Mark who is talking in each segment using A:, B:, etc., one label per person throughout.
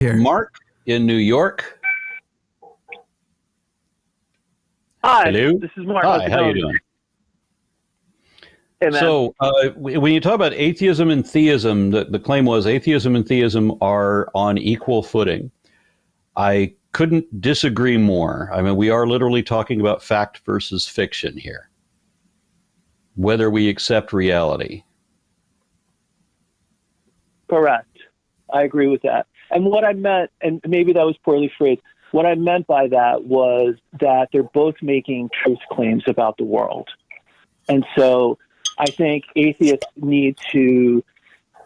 A: Here.
B: Mark in New York.
C: Hi,
B: Hello.
C: this is Mark.
B: Hi, how you doing?
C: Hey, man.
B: So when you talk about atheism and theism, the claim was atheism and theism are on equal footing. I couldn't disagree more. I mean, we are literally talking about fact versus fiction here, whether we accept reality.
C: Correct. I agree with that. And what I meant, and maybe that was poorly phrased, what I meant by that was that they're both making truth claims about the world. And so I think atheists need to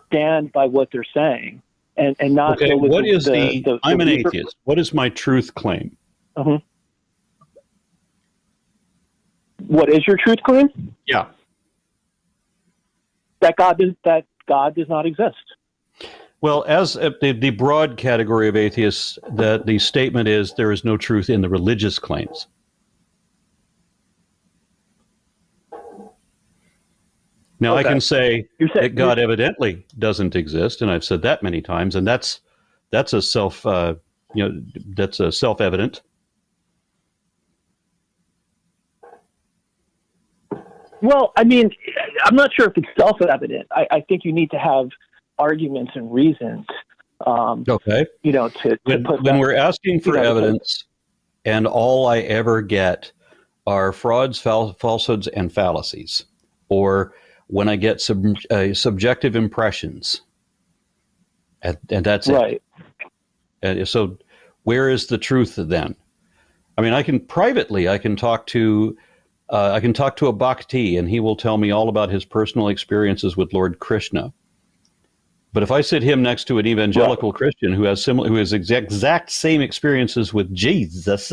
C: stand by what they're saying and not
B: okay,
C: go with
B: what is I'm an atheist. What is my truth claim?
C: Uh-huh. What is your truth claim?
B: Yeah.
C: That God does not exist.
B: Well, as the broad category of atheists, that the statement is there is no truth in the religious claims. Now, okay. I can say that God evidently doesn't exist, and I've said that many times, and that's a self-evident.
C: Well, I mean, I'm not sure if it's self-evident. I think you need to have arguments and reasons.
B: Okay.
C: To
B: when we're asking for evidence, and all I ever get are frauds, falsehoods, and fallacies, or when I get subjective impressions, and that's
C: right.
B: And so, where is the truth then? I mean, I can talk to a bhakti, and he will tell me all about his personal experiences with Lord Krishna. But if I sit him next to an evangelical Christian who has exact same experiences with Jesus,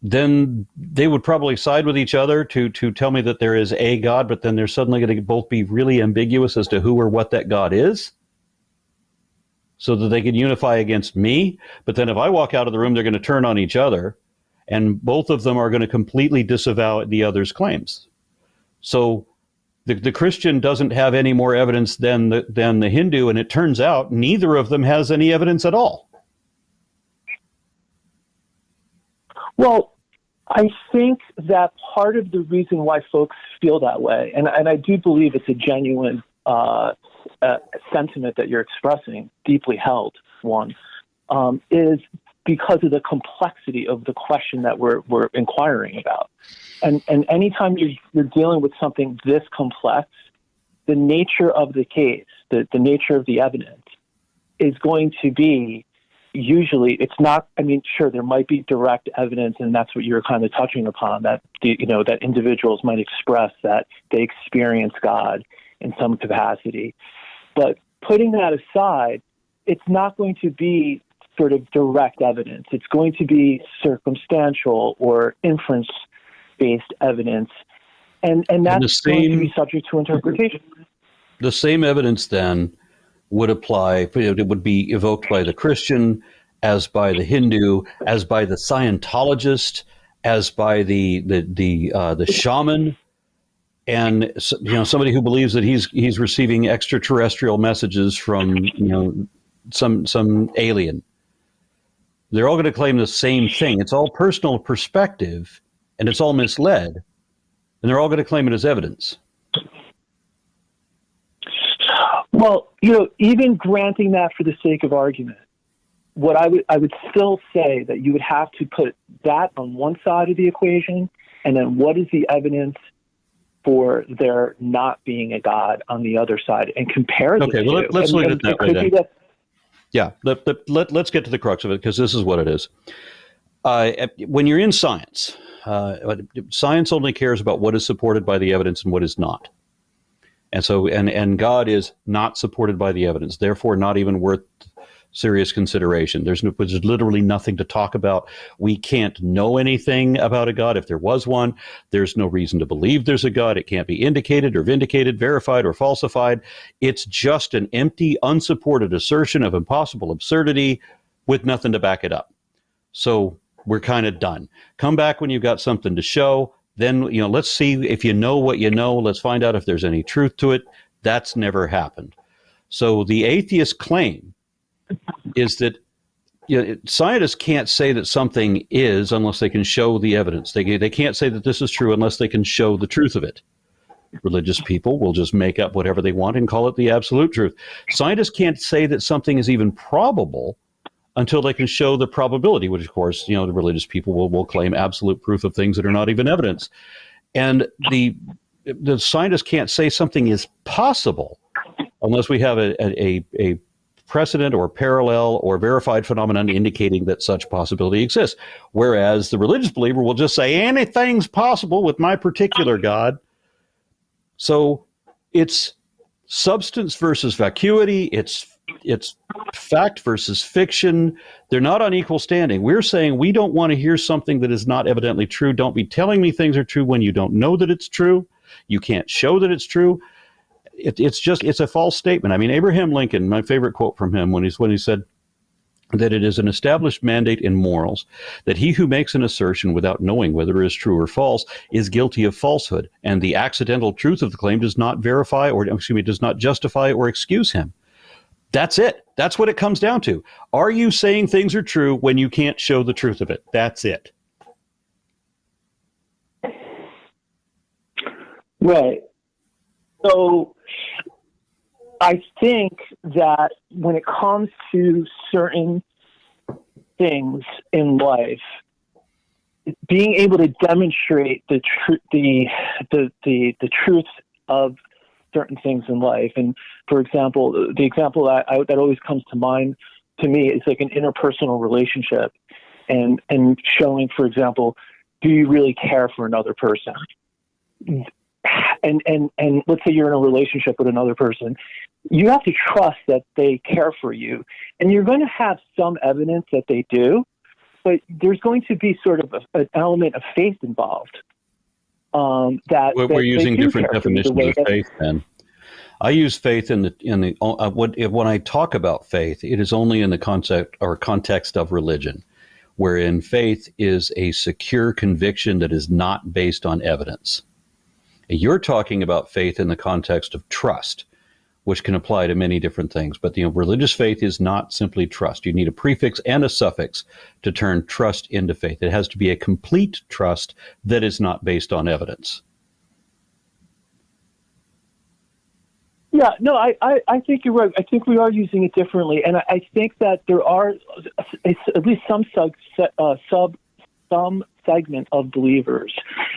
B: then they would probably side with each other to tell me that there is a God, but then they're suddenly going to both be really ambiguous as to who or what that God is, so that they can unify against me. But then if I walk out of the room, they're going to turn on each other, and both of them are going to completely disavow the other's claims. So the Christian doesn't have any more evidence than the Hindu, and it turns out neither of them has any evidence at all.
C: Well, I think that part of the reason why folks feel that way, and I do believe it's a genuine sentiment that you're expressing, deeply held one, is because of the complexity of the question that we're inquiring about. And anytime you're dealing with something this complex, the nature of the case, the nature of the evidence is going to be, usually it's not, I mean, sure, there might be direct evidence, and that's what you're kind of touching upon, that that individuals might express that they experience God in some capacity. But putting that aside, it's not going to be sort of direct evidence. It's going to be circumstantial or inference-based evidence, and that's going to be subject to interpretation.
B: The same evidence then would apply. It would be evoked by the Christian, as by the Hindu, as by the Scientologist, as by the shaman, and somebody who believes that he's receiving extraterrestrial messages from some alien. They're all going to claim the same thing. It's all personal perspective, and it's all misled, and they're all going to claim it as evidence.
C: Well, even granting that for the sake of argument, what I would still say that you would have to put that on one side of the equation, and then what is the evidence for there not being a God on the other side, and compare the two.
B: Okay, well, let's look at it that way then. Yeah, let's get to the crux of it, because this is what it is. When you're in science, science only cares about what is supported by the evidence and what is not. And so, and God is not supported by the evidence, therefore not even worth serious consideration. There's literally nothing to talk about. We can't know anything about a God. If there was one, there's no reason to believe there's a God. It can't be indicated or vindicated, verified or falsified. It's just an empty, unsupported assertion of impossible absurdity with nothing to back it up. So we're kind of done. Come back when you've got something to show. Then, let's see if you know what you know. Let's find out if there's any truth to it. That's never happened. So the atheist claim is that scientists can't say that something is unless they can show the evidence. They can't say that this is true unless they can show the truth of it. Religious people will just make up whatever they want and call it the absolute truth. Scientists can't say that something is even probable until they can show the probability, which, of course, the religious people will claim absolute proof of things that are not even evidence. And the scientists can't say something is possible unless we have a precedent or parallel or verified phenomenon indicating that such possibility exists. Whereas the religious believer will just say anything's possible with my particular God. So it's substance versus vacuity. It's fact versus fiction. They're not on equal standing. We're saying we don't want to hear something that is not evidently true. Don't be telling me things are true when you don't know that it's true. You can't show that it's true. It's a false statement. I mean, Abraham Lincoln, my favorite quote from him when he said that it is an established mandate in morals that he who makes an assertion without knowing whether it is true or false is guilty of falsehood, and the accidental truth of the claim does not does not justify or excuse him. That's it. That's what it comes down to. Are you saying things are true when you can't show the truth of it? That's it.
C: Right. So I think that when it comes to certain things in life, being able to demonstrate the truth of certain things in life, and for example, the example that always comes to mind to me is like an interpersonal relationship, and showing, for example, do you really care for another person? And let's say you're in a relationship with another person, you have to trust that they care for you, and you're going to have some evidence that they do, but there's going to be sort of an element of faith involved.
B: We're using different definitions of faith. Then I use faith when I talk about faith, it is only in the context of religion, wherein faith is a secure conviction that is not based on evidence. You're talking about faith in the context of trust, which can apply to many different things. But religious faith is not simply trust. You need a prefix and a suffix to turn trust into faith. It has to be a complete trust that is not based on evidence.
C: Yeah, no, I think you're right. I think we are using it differently, and I think that there are at least some segment of believers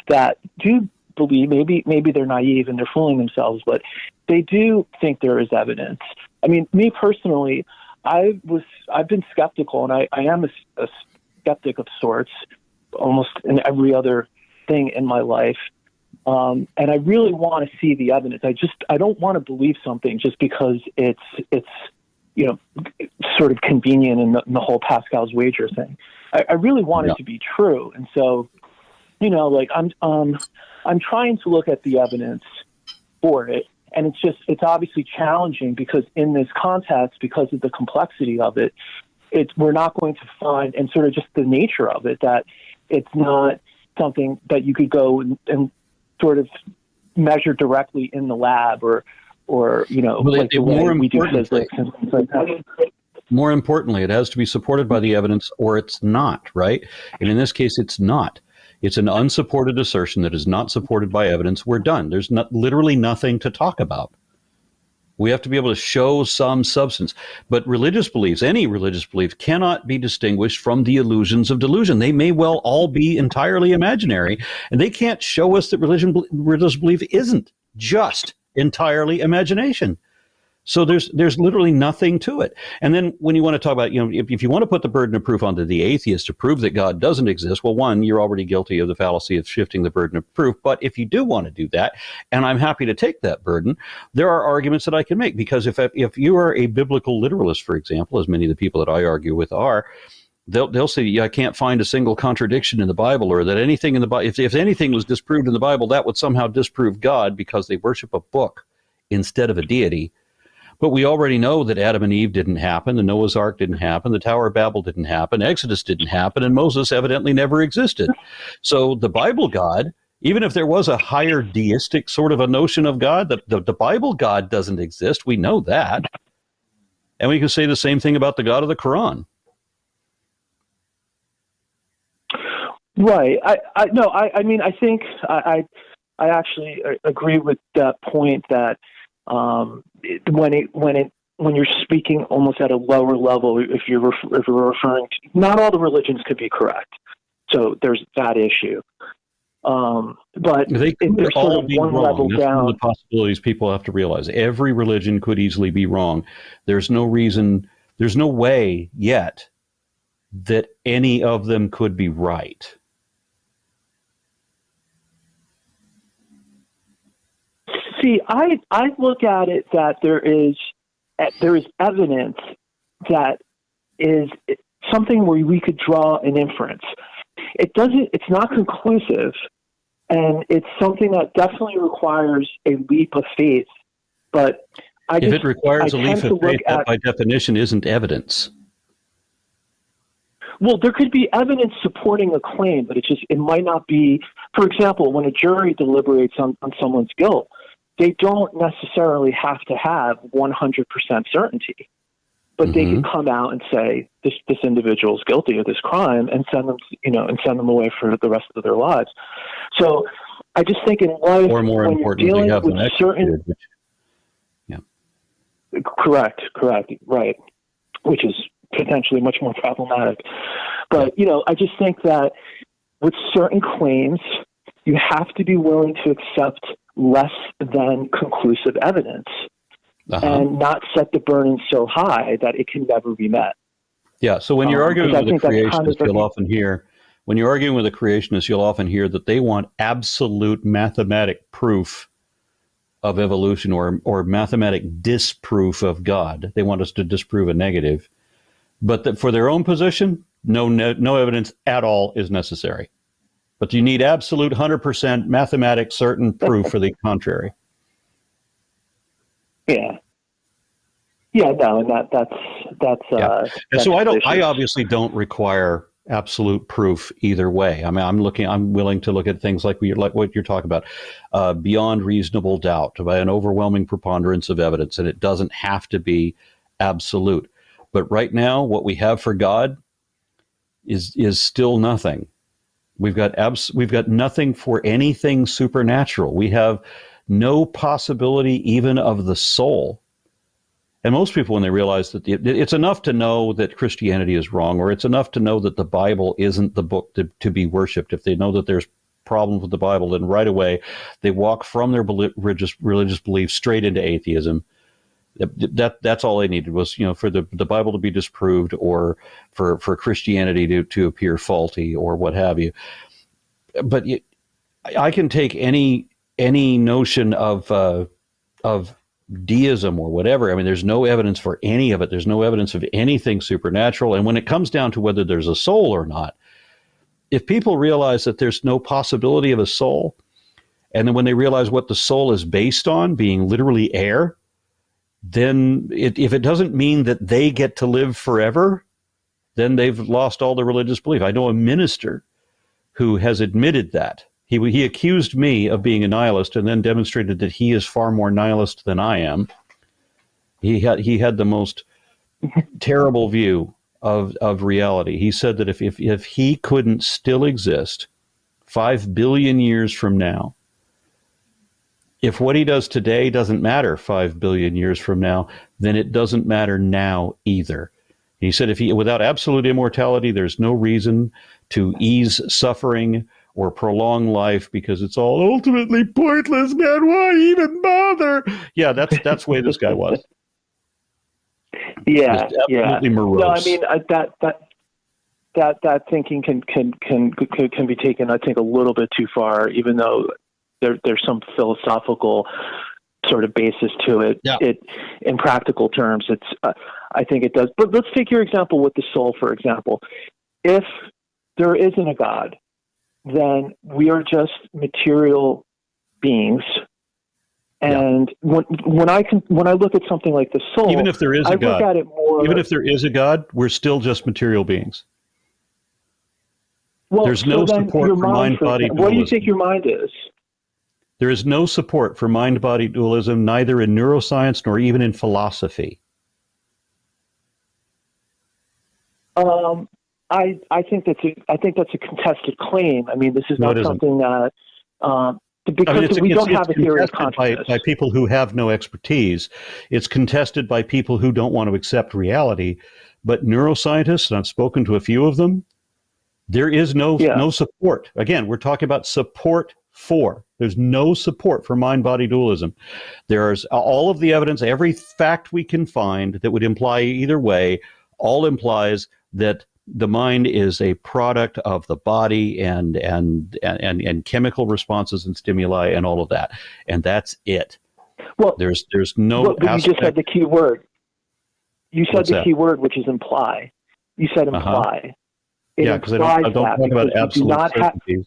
C: that do believe, maybe they're naive and they're fooling themselves, but they do think there is evidence. I mean, me personally, I've been skeptical, and I am a skeptic of sorts, almost in every other thing in my life. And I really want to see the evidence. I don't want to believe something just because it's sort of convenient in the whole Pascal's wager thing. I really want it to be true, and so I'm trying to look at the evidence for it, and it's obviously challenging because in this context, because of the complexity of it, we're not going to find, and sort of just the nature of it, that it's not something that you could go and sort of measure directly in the lab or like the way we do physics and things like that.
B: More importantly, it has to be supported by the evidence, or it's not, right? And in this case, it's not. It's an unsupported assertion that is not supported by evidence. We're done. There's literally nothing to talk about. We have to be able to show some substance. But religious beliefs, any religious belief, cannot be distinguished from the illusions of delusion. They may well all be entirely imaginary, and they can't show us that religious belief isn't just entirely imagination. So there's literally nothing to it. And then when you want to talk about, if you want to put the burden of proof onto the atheist to prove that God doesn't exist, well, one, you're already guilty of the fallacy of shifting the burden of proof. But if you do want to do that, and I'm happy to take that burden, there are arguments that I can make. Because if you are a biblical literalist, for example, as many of the people that I argue with are, they'll say, I can't find a single contradiction in the Bible, or that anything in the Bible, if anything was disproved in the Bible, that would somehow disprove God because they worship a book instead of a deity. But we already know that Adam and Eve didn't happen, the Noah's Ark didn't happen, the Tower of Babel didn't happen, Exodus didn't happen, and Moses evidently never existed. So the Bible God, even if there was a higher deistic sort of a notion of God, the Bible God doesn't exist. We know that. And we can say the same thing about the God of the Quran.
C: Right. I mean, I think I actually agree with that point that when you're speaking almost at a lower level, if you're referring to, not all the religions could be correct. So there's that issue. But
B: they could
C: all
B: all be
C: one
B: wrong.
C: level
B: That's
C: down.
B: one of the possibilities people have to realize. Every religion could easily be wrong. There's no way yet that any of them could be right.
C: See, I look at it that there is evidence that is something where we could draw an inference. It's not conclusive, and it's something that definitely requires a leap of faith. But
B: if it requires a leap of faith, that by definition isn't evidence.
C: Well, there could be evidence supporting a claim, but it might not be. For example, when a jury deliberates on someone's guilt, they don't necessarily have to have 100% certainty, but they could come out and say this individual is guilty of this crime and send them away for the rest of their lives. So I just think in life,
B: or more
C: when
B: importantly,
C: you're
B: have
C: dealing
B: them
C: with certain, correct, right, which is potentially much more problematic. But I just think that with certain claims, you have to be willing to accept less than conclusive evidence and not set the burden so high that it can never be met.
B: Yeah. So when you're arguing with a creationist, you'll often hear that they want absolute mathematic proof of evolution or mathematic disproof of God. They want us to disprove a negative, but that for their own position, no evidence at all is necessary. But you need absolute 100% mathematic certain proof for the contrary.
C: Yeah, no, and that's.
B: And so I obviously don't require absolute proof either way. I mean, I'm willing to look at things like what you're talking about, beyond reasonable doubt, by an overwhelming preponderance of evidence, and it doesn't have to be absolute. But right now, what we have for God is still nothing. We've got nothing for anything supernatural. We have no possibility even of the soul. And most people, when they realize that it's enough to know that Christianity is wrong, or it's enough to know that the Bible isn't the book to be worshipped, if they know that there's problems with the Bible, then right away they walk from their religious beliefs straight into atheism. That's all they needed was, for the Bible to be disproved, or for Christianity to appear faulty, or what have you. But I can take any notion of deism or whatever. I mean, there's no evidence for any of it. There's no evidence of anything supernatural. And when it comes down to whether there's a soul or not, if people realize that there's no possibility of a soul, and then when they realize what the soul is based on, being literally air, then if it doesn't mean that they get to live forever, then they've lost all their religious belief. I know a minister who has admitted that. He accused me of being a nihilist and then demonstrated that he is far more nihilist than I am. He had the most terrible view of reality. He said that if he couldn't still exist 5 billion years from now, if what he does today doesn't matter 5 billion years from now, then it doesn't matter now either. He said without absolute immortality, there's no reason to ease suffering or prolong life, because it's all ultimately pointless, man. Why even bother? Yeah, that's the way this guy was.
C: Yeah,
B: absolutely morose.
C: No, I mean that thinking can be taken, I think, a little bit too far, even though there's some philosophical sort of basis to it. Yeah. It, in practical terms, I think it does. But let's take your example with the soul, for example. If there isn't a God, then we are just material beings. And when I look at something like the soul,
B: even if there is a God,
C: look at it more.
B: Even if there is a God, we're still just material beings.
C: Well,
B: there's no support for mind-body dualism.
C: What do you think your mind is?
B: There is no support for mind-body dualism, neither in neuroscience nor even in philosophy.
C: I think that's a contested claim. I mean, this is not something that because we don't have a theory of consciousness.
B: By people who have no expertise. It's contested by people who don't want to accept reality. But neuroscientists, and I've spoken to a few of them, there is no support. Again, we're talking about support for. There's no support for mind-body dualism. There's all of the evidence, every fact we can find that would imply either way, all implies that the mind is a product of the body and chemical responses and stimuli and all of that, and that's it.
C: Well,
B: there's no.
C: But you just said the key word. You said the key word, which is imply. You said imply.
B: Yeah, because I don't talk about absolute certainties.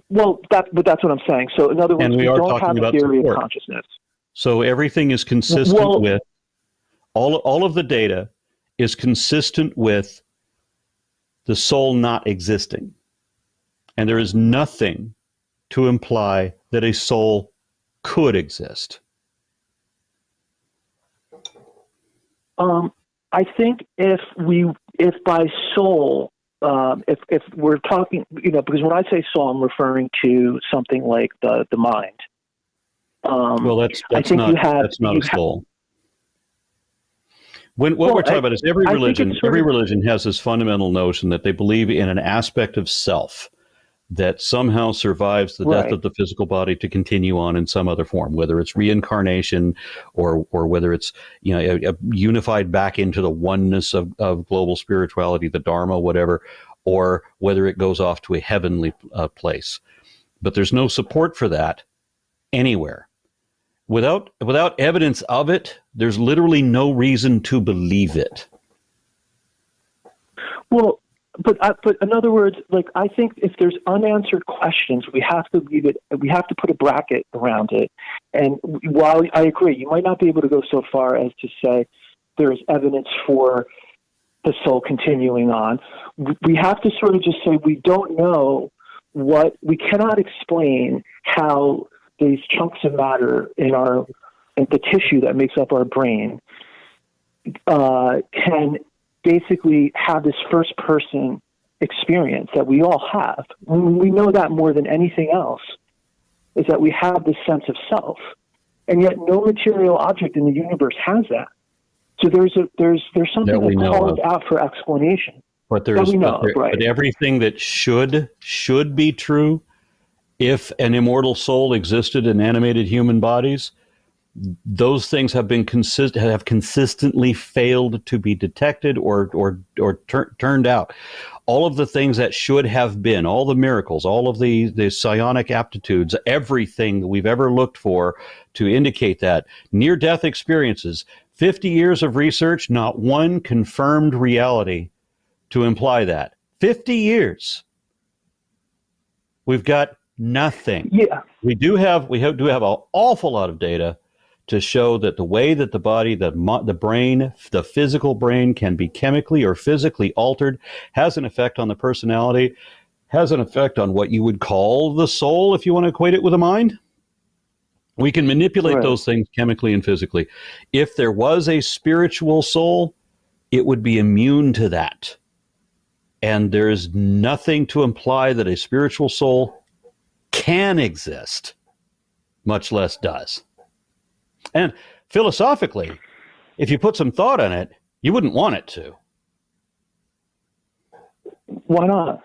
C: But that's what I'm saying. So in other words, we don't have a theory of consciousness.
B: So everything is consistent with all of the data is consistent with the soul not existing. And there is nothing to imply that a soul could exist.
C: I think if by soul, if we're talking, because when I say soul, I'm referring to something like the mind.
B: Well, that's not a soul. What we're talking about is every religion has this fundamental notion that they believe in an aspect of self that somehow survives the death of the physical body to continue on in some other form, whether it's reincarnation or whether it's unified back into the oneness of global spirituality, the Dharma, whatever, or whether it goes off to a heavenly place. But there's no support for that anywhere. Without evidence of it, there's literally no reason to believe it.
C: Well, but in other words, I think if there's unanswered questions, we have to leave it. We have to put a bracket around it. And while I agree, you might not be able to go so far as to say there is evidence for the soul continuing on. We have to sort of just say we don't know we cannot explain how these chunks of matter in the tissue that makes up our brain can basically have this first person experience that we all have. We know that more than anything else is that we have this sense of self, and yet no material object in the universe has that. So there's something that calls out for explanation.
B: But but everything that should be true, if an immortal soul existed in animated human bodies, those things have consistently failed to be detected or turned out. All of the things that should have been, all the miracles, all of the psionic aptitudes, everything that we've ever looked for to indicate that, near-death experiences, 50 years of research, not one confirmed reality to imply that. 50 years. We've got nothing.
C: Yeah.
B: We do have an awful lot of data to show that the way that the body, the brain, the physical brain can be chemically or physically altered has an effect on the personality, has an effect on what you would call the soul if you want to equate it with a mind. We can manipulate those things chemically and physically. If there was a spiritual soul, it would be immune to that. And there is nothing to imply that a spiritual soul can exist, much less does. And philosophically, if you put some thought on it, you wouldn't want it to.
C: Why not?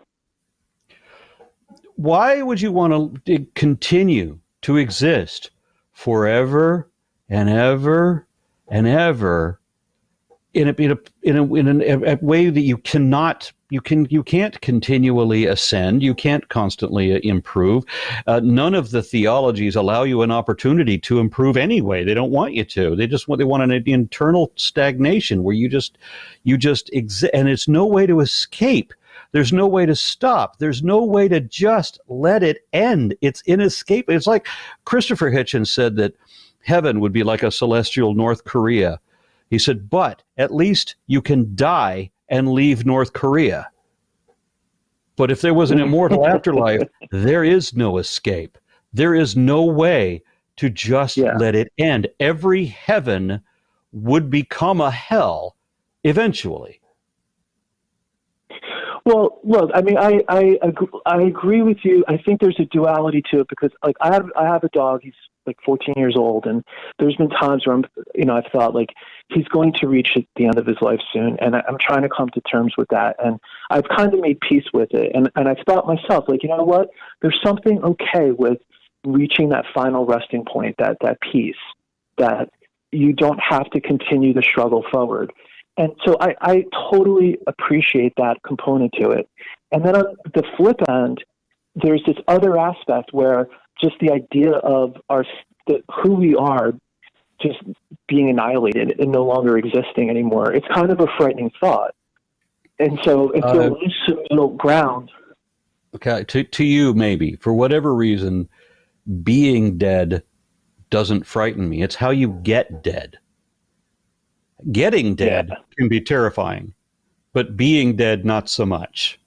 B: Why would you want to continue to exist forever and ever and ever in a way that you can't continually ascend, you can't constantly improve. None of the theologies allow you an opportunity to improve anyway. They don't want you to. They want an internal stagnation where you just exist, and it's no way to escape. There's no way to stop. There's no way to just let it end. It's inescapable. It's like Christopher Hitchens said that heaven would be like a celestial North Korea. He said, but at least you can die and leave North Korea. But if there was an immortal afterlife, there is no escape. There is no way to just let it end. Every heaven would become a hell eventually.
C: Well, look, I mean, I agree with you. I think there's a duality to it because, like, I have a dog. He's like 14 years old, and there's been times where I've thought like he's going to reach the end of his life soon, and I'm trying to come to terms with that, and I've kind of made peace with it, and I've thought myself, like, you know what? There's something okay with reaching that final resting point, that peace, that you don't have to continue the struggle forward. And so I totally appreciate that component to it. And then on the flip end, there's this other aspect where just the idea of who we are just being annihilated and no longer existing anymore. It's kind of a frightening thought. And so it's a loose middle ground.
B: Okay, to you, maybe, for whatever reason, being dead doesn't frighten me. It's how you get dead. Getting dead can be terrifying, but being dead, not so much.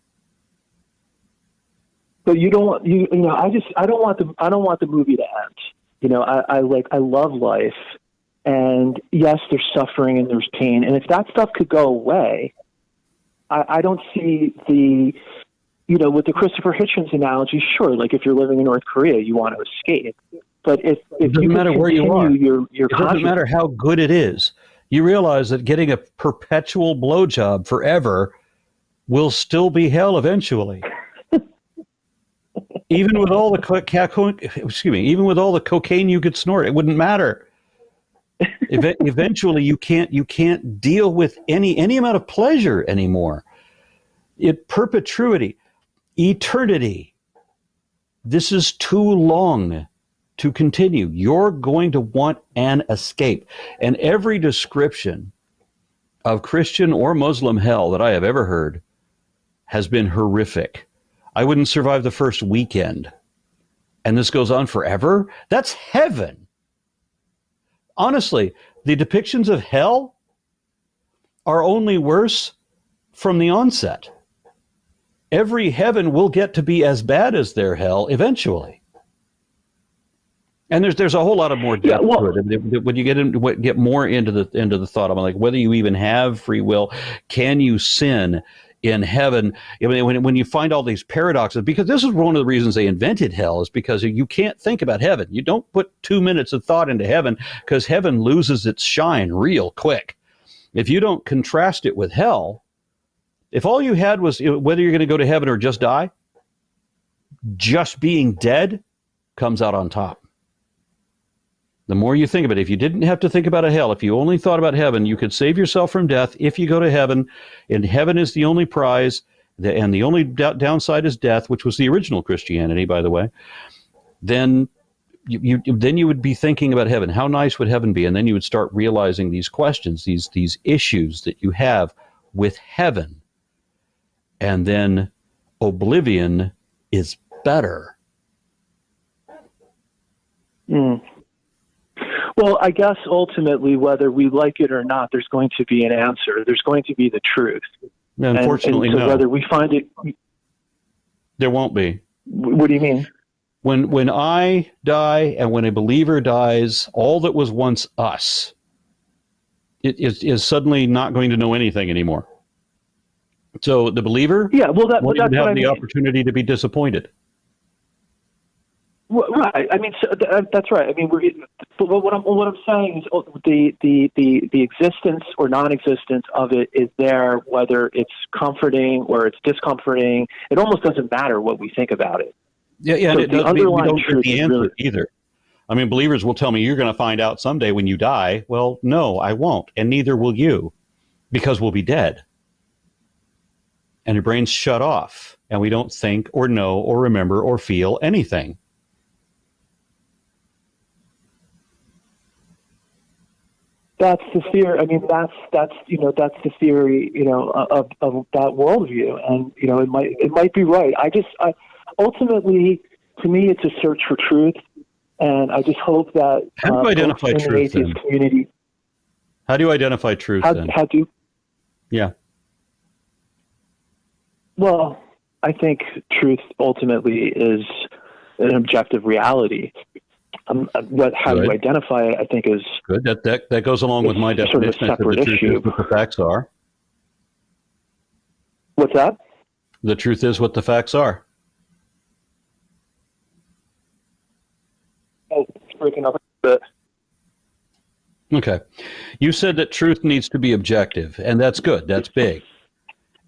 C: But I don't want the movie to end. You know, I love life, and yes, there's suffering and there's pain, and if that stuff could go away, I don't see with the Christopher Hitchens analogy, sure, like if you're living in North Korea, you want to escape. But if
B: it doesn't matter where you are,
C: it
B: doesn't matter how good it is. You realize that getting a perpetual blowjob forever will still be hell eventually. Even with all the cocaine you could snort, it wouldn't matter. Eventually, you can't deal with any amount of pleasure anymore. Perpetuity, eternity. This is too long to continue. You're going to want an escape. And every description of Christian or Muslim hell that I have ever heard has been horrific. I wouldn't survive the first weekend. And this goes on forever? That's heaven. Honestly, the depictions of hell are only worse from the onset. Every heaven will get to be as bad as their hell eventually. And there's a whole lot of more depth to it. When you get more into the thought of like whether you even have free will, can you sin in heaven? I mean, when you find all these paradoxes, because this is one of the reasons they invented hell, is because you can't think about heaven. You don't put 2 minutes of thought into heaven because heaven loses its shine real quick. If you don't contrast it with hell, if all you had was whether you're going to go to heaven or just die, just being dead comes out on top. The more you think about it, if you didn't have to think about a hell, if you only thought about heaven, you could save yourself from death if you go to heaven, and heaven is the only prize, and the only downside is death, which was the original Christianity, by the way. Then you would be thinking about heaven. How nice would heaven be? And then you would start realizing these questions, these issues that you have with heaven. And then oblivion is better.
C: Mm. Well, I guess ultimately, whether we like it or not, there's going to be an answer. There's going to be the truth.
B: Unfortunately,
C: so
B: no.
C: Whether we find it,
B: there won't be.
C: What do you mean?
B: When I die and when a believer dies, all that was once us is suddenly not going to know anything anymore. So the believer, won't even have the opportunity to be disappointed.
C: Well, right. I mean, that's right. I mean, what I'm saying is the existence or non-existence of it is there, whether it's comforting or it's discomforting. It almost doesn't matter what we think about it.
B: Yeah, so and it doesn't mean we don't get the answer either. I mean, believers will tell me you're going to find out someday when you die. Well, no, I won't, and neither will you, because we'll be dead. And your brain's shut off, and we don't think or know or remember or feel anything.
C: That's the theory. I mean, that's the theory, of that worldview, and it might be right. Ultimately, to me, it's a search for truth, and I just hope that
B: how do you identify truth then?
C: Community.
B: How do you identify truth then?
C: How do?
B: Yeah.
C: Well, I think truth ultimately is an objective reality. How you identify it, I think, is
B: good. That goes along with my definition.
C: Sort of a separate issue.
B: What the facts are.
C: What's that?
B: The truth is what the facts are.
C: Oh, it's breaking up a bit.
B: Okay. You said that truth needs to be objective, and that's good. That's big.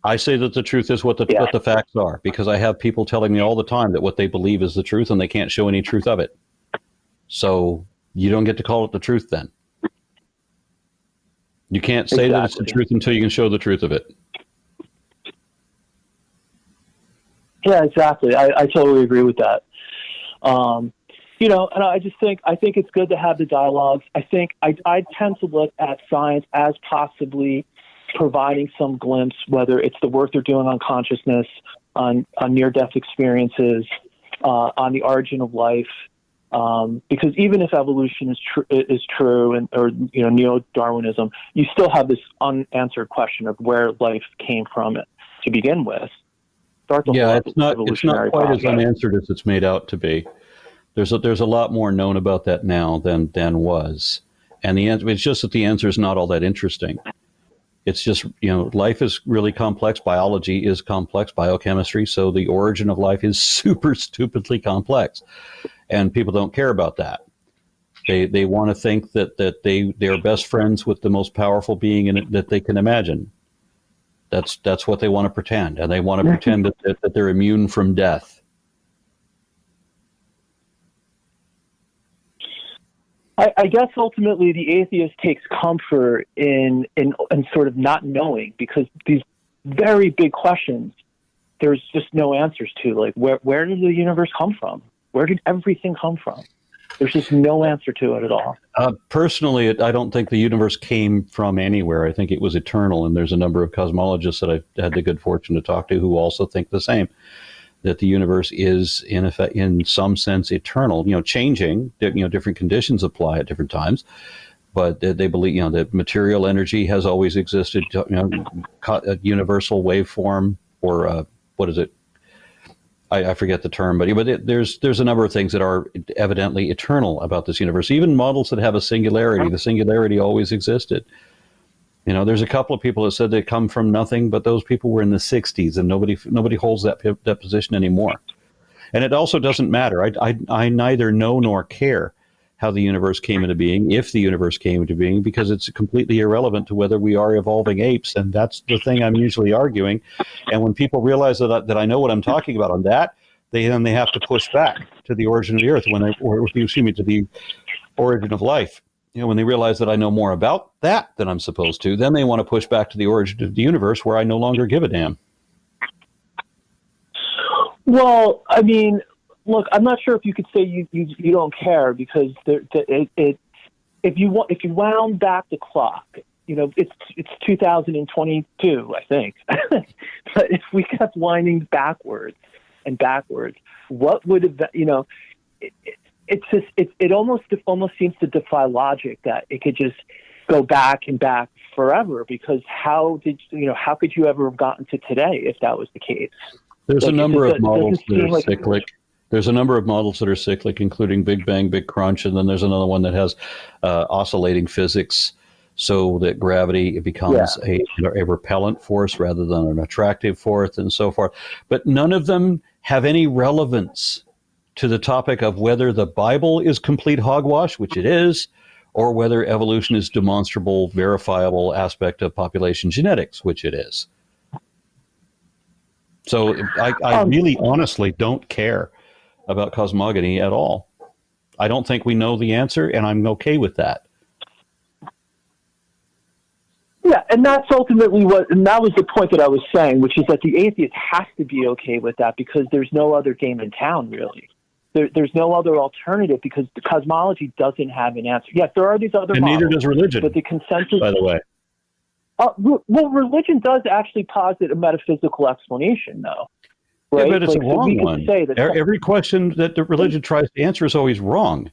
B: I say that the truth is what the facts are, because I have people telling me all the time that what they believe is the truth and they can't show any truth of it. So you don't get to call it the truth then. You can't say that it's the truth until you can show the truth of it.
C: Yeah, exactly. I totally agree with that. And I think it's good to have the dialogues. I think I tend to look at science as possibly providing some glimpse, whether it's the work they're doing on consciousness, on near-death experiences, on the origin of life. Because even if evolution is true, or neo-Darwinism, you still have this unanswered question of where life came from to begin with.
B: It's not quite as unanswered as it's made out to be. There's a lot more known about that now than was, and it's just that the answer is not all that interesting. It's just, life is really complex. Biology is complex, biochemistry. So the origin of life is super stupidly complex, and people don't care about that. They want to think that they are best friends with the most powerful being in it that they can imagine. That's what they want to pretend, and they want to pretend that they're immune from death.
C: I guess ultimately the atheist takes comfort in sort of not knowing, because these very big questions, there's just no answers to. Like, where did the universe come from? Where did everything come from? There's just no answer to it at all.
B: Personally, I don't think the universe came from anywhere. I think it was eternal, and there's a number of cosmologists that I've had the good fortune to talk to who also think the same, that the universe is, in effect, in some sense, eternal, changing, different conditions apply at different times, but they believe, that material energy has always existed, a universal waveform, or what is it? I forget the term, but there's a number of things that are evidently eternal about this universe. Even models that have a singularity, the singularity always existed. There's a couple of people that said they come from nothing, but those people were in the 60s, and nobody holds that position anymore. And it also doesn't matter. I neither know nor care how the universe came into being, if the universe came into being, because it's completely irrelevant to whether we are evolving apes, and that's the thing I'm usually arguing. And when people realize that I know what I'm talking about on that, they have to push back to the origin of the Earth, to the origin of life. When they realize that I know more about that than I'm supposed to, then they want to push back to the origin of the universe, where I no longer give a damn.
C: Well, I mean, look, I'm not sure if you could say you don't care, because if you wound back the clock, it's 2022, I think. But if we kept winding backwards and backwards, what would have it almost seems to defy logic that it could just go back and back forever, because how could you ever have gotten to today if that was the case?
B: There's a number of models that are cyclic. There's a number of models that are cyclic, including Big Bang, Big Crunch, and then there's another one that has oscillating physics, so that gravity becomes a repellent force rather than an attractive force, and so forth. But none of them have any relevance to the topic of whether the Bible is complete hogwash, which it is, or whether evolution is demonstrable, verifiable aspect of population genetics, which it is. So I really honestly don't care about cosmogony at all. I don't think we know the answer, and I'm okay with that.
C: Yeah, and that's ultimately and that was the point that I was saying, which is that the atheist has to be okay with that, because there's no other game in town, really. There's no other alternative, because the cosmology doesn't have an answer. Yes, there are these other models.
B: And neither does religion,
C: but the consensus,
B: by the way.
C: Well, religion does actually posit a metaphysical explanation, though. Right?
B: Yeah, but it's a wrong one. Every question that the religion tries to answer is always wrong.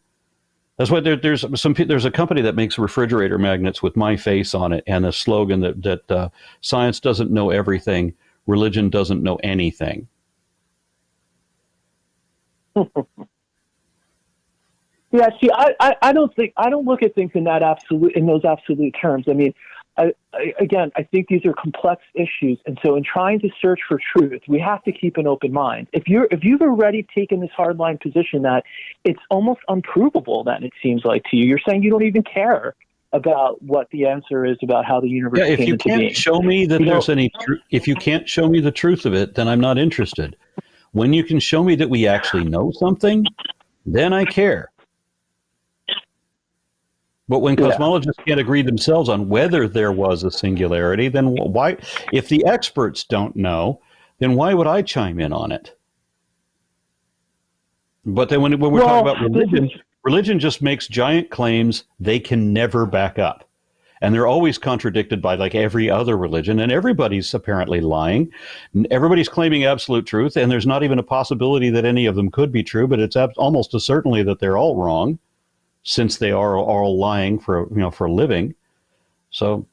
B: That's why there's a company that makes refrigerator magnets with my face on it, and a slogan that science doesn't know everything, religion doesn't know anything.
C: Yeah, see, I don't look at things in those absolute terms. I mean, Again, I think these are complex issues, and so in trying to search for truth, we have to keep an open mind. If you've already taken this hardline position that it's almost unprovable, then it seems like to you, you're saying you don't even care about what the answer is about how the universe came into being.
B: If you can't show me that there's any, if you can't show me the truth of it, then I'm not interested. When you can show me that we actually know something, then I care. But when cosmologists can't agree themselves on whether there was a singularity, then why? If the experts don't know, then why would I chime in on it? But then when we're talking about religion, religion just makes giant claims they can never back up. And they're always contradicted by like every other religion, and everybody's apparently lying. Everybody's claiming absolute truth, and there's not even a possibility that any of them could be true, but it's almost as certainly that they're all wrong, since they are all lying for a living. So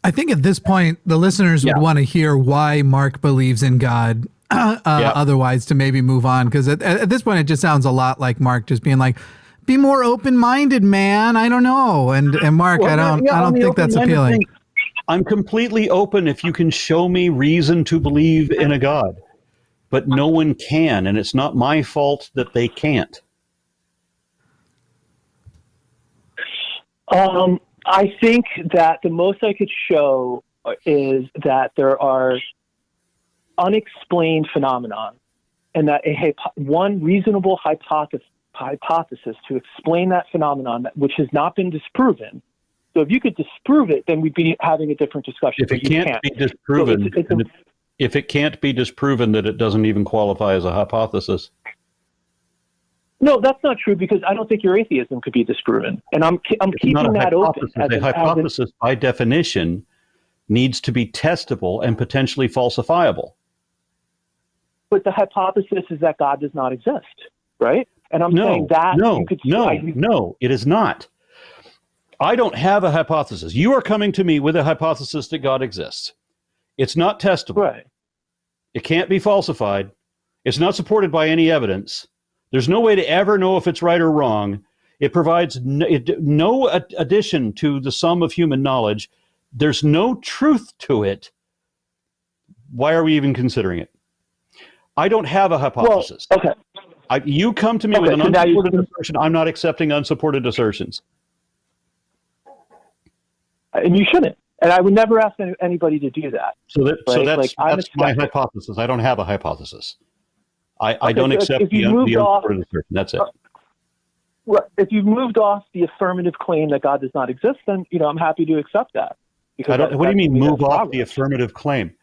A: I think at this point, the listeners would want to hear why Mark believes in God. Otherwise, to maybe move on, because at this point, it just sounds a lot like Mark just being like, "Be more open-minded, man. I don't know." And Mark, I don't think that's appealing.
B: I'm completely open if you can show me reason to believe in a God, but no one can, and it's not my fault that they can't.
C: I think that the most I could show is that there are unexplained phenomenon, and that one reasonable hypothesis to explain that phenomenon, which has not been disproven. So if you could disprove it, then we'd be having a different discussion.
B: If it can't be disproven, if it can't be disproven, that it doesn't even qualify as a hypothesis.
C: No, that's not true, because I don't think your atheism could be disproven, and I'm keeping that open.
B: A hypothesis, by definition, needs to be testable and potentially falsifiable.
C: But the hypothesis is that God does not exist, right? And I'm saying that
B: no, it is not. I don't have a hypothesis. You are coming to me with a hypothesis that God exists. It's not testable.
C: Right.
B: It can't be falsified. It's not supported by any evidence. There's no way to ever know if it's right or wrong. It provides no addition to the sum of human knowledge. There's no truth to it. Why are we even considering it? I don't have a hypothesis.
C: Well, okay.
B: You come to me with an unsupported assertion. I'm not accepting unsupported assertions.
C: And you shouldn't. And I would never ask anybody to do that.
B: So that's my hypothesis. I don't have a hypothesis. I don't accept the unsupported assertion. That's it.
C: If you've moved off the affirmative claim that God does not exist, then I'm happy to accept that.
B: What do you mean move off the affirmative claim?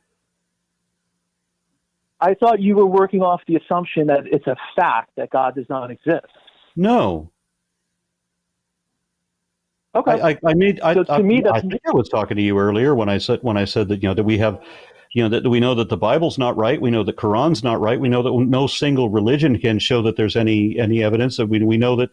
C: I thought you were working off the assumption that it's a fact that God does not exist.
B: No.
C: Okay.
B: I think I was talking to you earlier when I said that that we have, that we know that the Bible's not right. We know the Quran's not right. We know that no single religion can show that there's any evidence. That we know that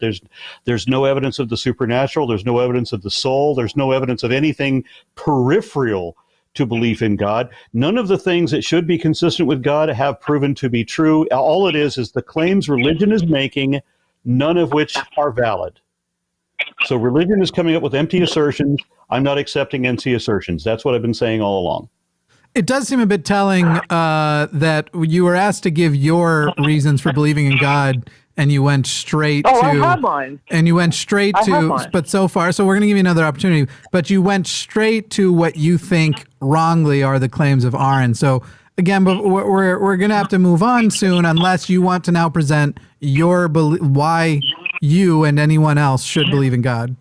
B: there's no evidence of the supernatural. There's no evidence of the soul. There's no evidence of anything peripheral to belief in God. None of the things that should be consistent with God have proven to be true. All it is the claims religion is making, none of which are valid. So religion is coming up with empty assertions. I'm not accepting empty assertions. That's what I've been saying all along.
A: It does seem a bit telling that you were asked to give your reasons for believing in God, and you went straight to.
C: I have mine.
A: And you went straight to. But so far, so we're going to give you another opportunity. But you went straight to what you think wrongly are the claims of Aron. So again, but we're going to have to move on soon, unless you want to now present your why you and anyone else should believe in God.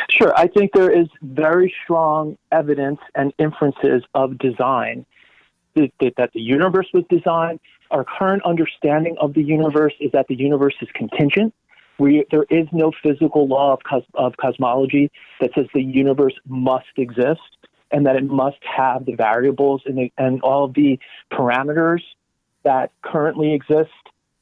C: Sure. I think there is very strong evidence and inferences of design, that the universe was designed. Our current understanding of the universe is that the universe is contingent. There is no physical law of cosmology that says the universe must exist and that it must have the variables and all of the parameters that currently exist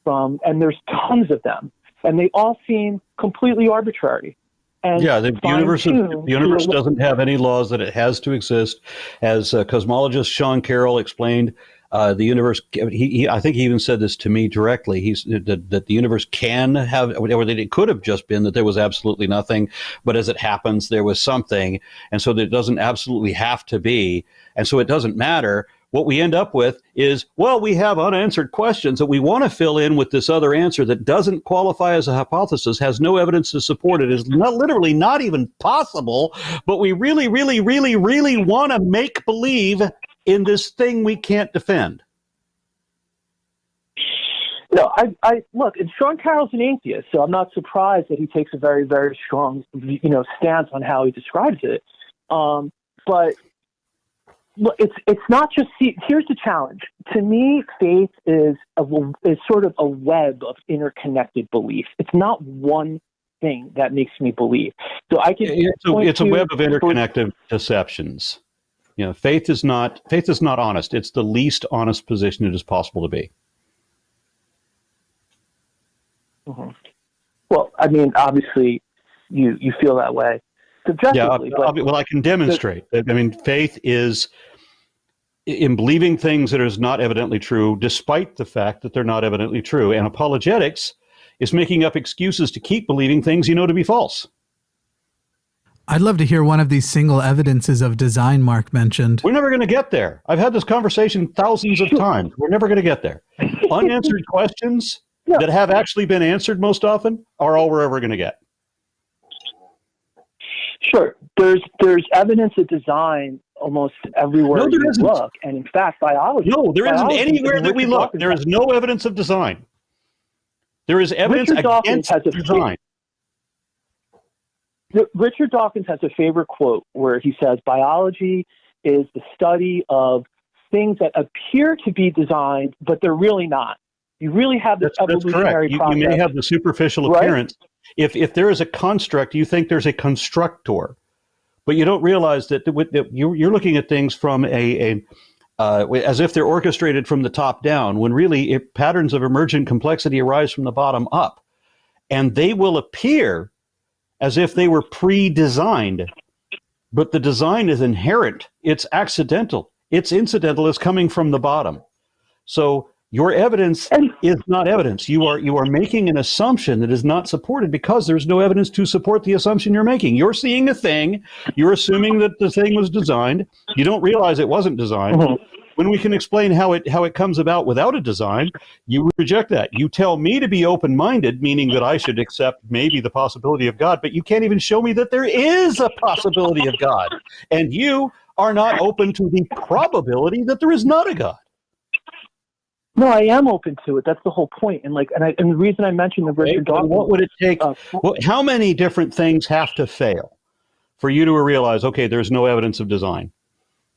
C: and there's tons of them. And they all seem completely arbitrary. And
B: the universe doesn't have any laws that it has to exist. As cosmologist Sean Carroll explained, the universe. I think he even said this to me directly. He's that the universe can have, or that it could have just been that there was absolutely nothing, but as it happens, there was something, and so that it doesn't absolutely have to be, and so it doesn't matter. What we end up with is, well, we have unanswered questions that we want to fill in with this other answer that doesn't qualify as a hypothesis, has no evidence to support it, is not literally not even possible, but we really, really, really, really want to make believe in this thing we can't defend.
C: No, I look, and Sean Carroll's an atheist, so I'm not surprised that he takes a very, very strong, stance on how he describes it. But look, it's not just. Here's the challenge. To me, faith is sort of a web of interconnected belief. It's not one thing that makes me believe. So I can.
B: It's a web of interconnected deceptions. Faith is not honest. It's the least honest position it is possible to be.
C: Mm-hmm. Well, I mean, obviously, you feel that way subjectively.
B: Yeah, well, I can demonstrate. I mean, faith is in believing things that is not evidently true, despite the fact that they're not evidently true. And apologetics is making up excuses to keep believing things you know to be false.
A: I'd love to hear one of these single evidences of design Mark mentioned.
B: We're never going to get there. I've had this conversation thousands of times. We're never going to get there. Unanswered questions that have actually been answered most often are all we're ever going to get.
C: Sure. There's evidence of design almost everywhere you look. And in fact, biology.
B: No, there isn't anywhere that we look. There is no evidence of design. There is evidence against design.
C: Richard Dawkins has a favorite quote where he says, biology is the study of things that appear to be designed, but they're really not. You really have this evolutionary process.
B: You may have the superficial appearance. If there is a construct, you think there's a constructor, but you don't realize that you're looking at things from as if they're orchestrated from the top down, when really patterns of emergent complexity arise from the bottom up, and they will appear as if they were pre-designed, but the design is inherent. It's accidental. It's incidental. It's coming from the bottom. So your evidence is not evidence. You are making an assumption that is not supported because there's no evidence to support the assumption you're making. You're seeing a thing. You're assuming that the thing was designed. You don't realize it wasn't designed. Mm-hmm. When we can explain how it comes about without a design, you reject that. You tell me to be open-minded, meaning that I should accept maybe the possibility of God, but you can't even show me that there is a possibility of God. And you are not open to the probability that there is not a God.
C: No, I am open to it. That's the whole point. And the reason I mentioned the Richard Dawkins.
B: What would it take? How many different things have to fail for you to realize, okay, there's no evidence of design?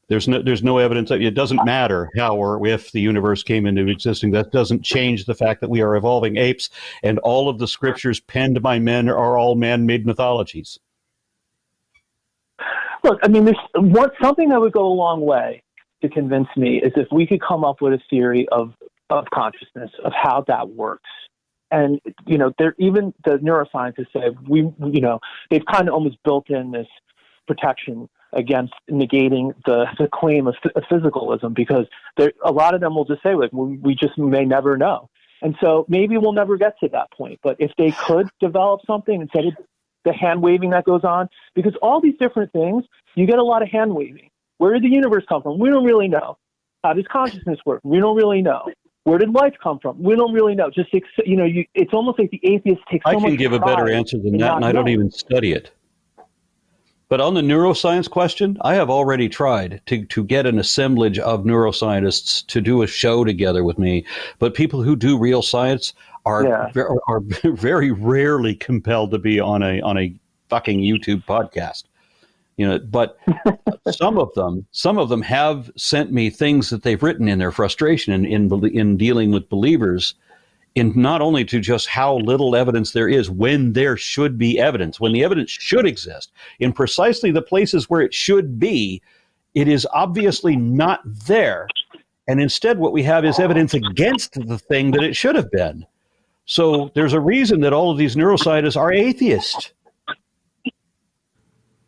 B: There's no evidence. It doesn't matter how or if the universe came into existing. That doesn't change the fact that we are evolving apes, and all of the scriptures penned by men are all man-made mythologies.
C: Look, I mean, there's something that would go a long way to convince me is if we could come up with a theory of consciousness, of how that works. And, even the neuroscientists say they've kind of almost built in this protection against negating the claim of physicalism, because a lot of them will just say, like, we just may never know. And so maybe we'll never get to that point. But if they could develop something instead of the hand waving that goes on, because all these different things, you get a lot of hand waving. Where did the universe come from? We don't really know. How does consciousness work? We don't really know. Where did life come from? We don't really know. Just, it's almost like the atheist takes so much pride.
B: I can give a better answer than that, and I don't even study it. But on the neuroscience question, I have already tried to get an assemblage of neuroscientists to do a show together with me. But people who do real science are very rarely compelled to be on a fucking YouTube podcast. But some of them have sent me things that they've written in their frustration in dealing with believers, in not only to just how little evidence there is when there should be evidence, when the evidence should exist, in precisely the places where it should be, it is obviously not there. And instead what we have is evidence against the thing that it should have been. So there's a reason that all of these neuroscientists are atheists.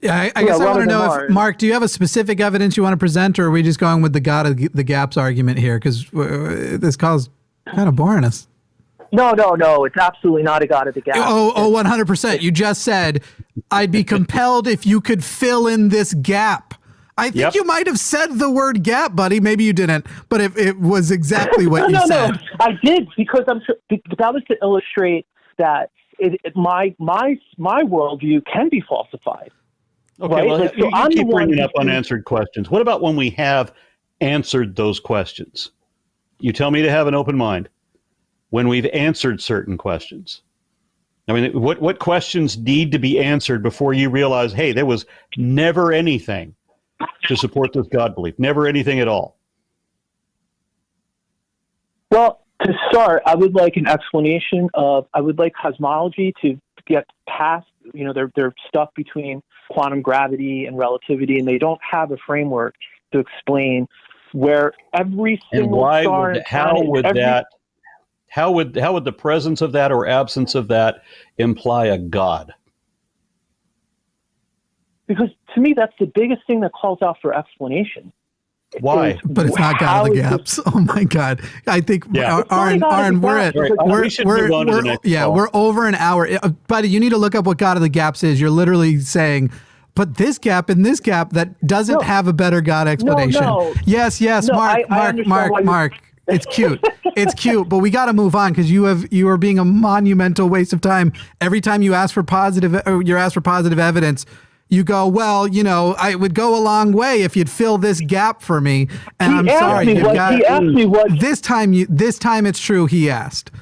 A: Yeah, I guess I want to know if, Mark, do you have a specific evidence you want to present, or are we just going with the God of the gaps argument here? Because this call's kind of boring us.
C: No. It's absolutely not a God of the gaps.
A: 100%. You just said, I'd be compelled if you could fill in this gap. I think you might have said the word gap, buddy. Maybe you didn't, but it was exactly what you said.
C: No, I did, because that was to illustrate that my worldview can be falsified.
B: Okay,
C: right?
B: well, you keep bringing up unanswered questions. What about when we have answered those questions? You tell me to have an open mind when we've answered certain questions. I mean, what questions need to be answered before you realize, hey, there was never anything to support this God belief, never anything at all?
C: Well, to start, I would like an explanation I would like cosmology to get past, they're stuck between quantum gravity and relativity, and they don't have a framework to explain where every single star and planet,
B: how would the presence of that or absence of that imply a God?
C: Because to me, that's the biggest thing that calls out for explanation.
B: Why?
A: But it's not God of the gaps. Oh my God! I think Aron, we're over an hour, buddy. You need to look up what God of the gaps is. You're literally saying, but this gap and this gap that doesn't have a better God explanation.
C: No.
A: Yes, Mark. It's cute. It's cute, but we got to move on, because you are being a monumental waste of time every time you ask for positive evidence. You go, well, I would go a long way if you'd fill this gap for me. And I'm sorry,
C: he asked me what.
A: This time it's true. He asked.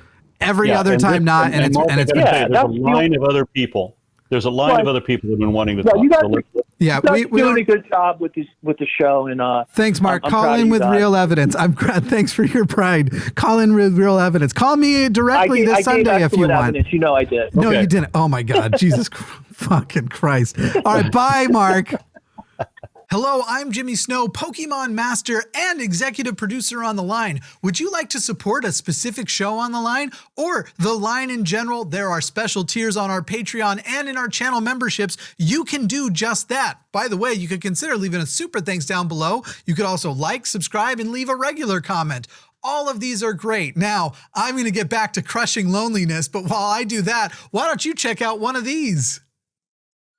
A: Every other time not, and it's
B: there's a line of other people. There's a line of other people who've been wanting to talk.
C: We're doing a good job with the show, and
A: thanks, Mark. Call in with real evidence. Thanks for your pride. Call in with real evidence. Call me directly this Sunday if you want.
C: Evidence. I did.
A: No, you didn't. Oh my God, Jesus fucking Christ! All right, bye, Mark. Hello, I'm Jimmy Snow, Pokemon Master and Executive Producer on the Line. Would you like to support a specific show on the Line, or the Line in general? There are special tiers on our Patreon and in our channel memberships. You can do just that. By the way, you could consider leaving a super thanks down below. You could also like, subscribe, and leave a regular comment. All of these are great. Now, I'm going to get back to crushing loneliness, but while I do that, why don't you check out one of these?